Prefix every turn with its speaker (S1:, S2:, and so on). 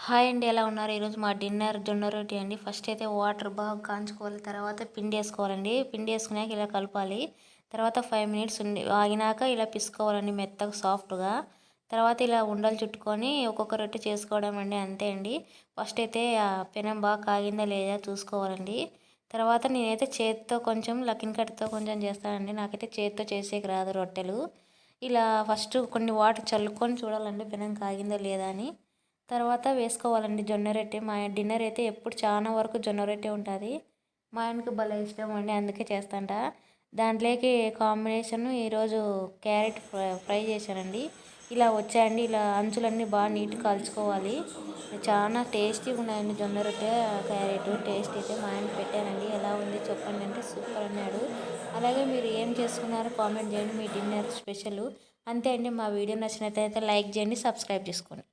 S1: Hi అండి, ఎలా ఉన్నారు? ఈరోజు మా డిన్నర్ జొన్న రొట్టి అండి. ఫస్ట్ అయితే వాటర్ బాగా కాంచుకోవాలి. తర్వాత పిండి వేసుకోవాలండి. పిండి వేసుకున్నాక ఇలా కలపాలి. తర్వాత 5 మినిట్స్ ఆగినాక ఇలా పిసుకోవాలండి మెత్తగా సాఫ్ట్గా. తర్వాత ఇలా ఉండలు చుట్టుకొని ఒక్కొక్క రొట్టె చేసుకోవడం అండి, అంతే అండి. ఫస్ట్ అయితే ఆ పెనం బాగా కాగిందా లేదా చూసుకోవాలండి. తర్వాత నేనైతే చేతితో కొంచెం లకిన్ కట్తో కొంచెం చేస్తానండి. నాకైతే చేతితో చేసేకి రాదు రొట్టెలు. ఇలా ఫస్ట్ కొన్ని వాటర్ చల్లుకొని చూడాలండి పెనం కాగిందా లేదా అని. తర్వాత వేసుకోవాలండి జొన్న రొట్టె. మా డిన్నర్ అయితే ఎప్పుడు చాలా వరకు జొన్న రొట్టె ఉంటుంది. మా ఆయనకి భలే ఇష్టం అండి, అందుకే చేస్తాంట. దాంట్లోకి కాంబినేషన్ ఈరోజు క్యారెట్ ఫ్రై చేశానండి. ఇలా వచ్చాయండి. ఇలా అంచులన్నీ బాగా నీట్గా కాల్చుకోవాలి. చాలా టేస్టీగా ఉన్నాయండి జొన్న రొట్టె క్యారెట్. టేస్ట్ అయితే మా ఆయనకి పెట్టానండి. ఎలా ఉంది చెప్పండి అంటే సూపర్ అన్నాడు. అలాగే మీరు ఏం చేసుకున్నారో కామెంట్ చేయండి, మీ డిన్నర్ స్పెషల్. అంతే అండి. మా వీడియో నచ్చినట్లయితే లైక్ చేయండి, సబ్స్క్రైబ్ చేసుకోండి.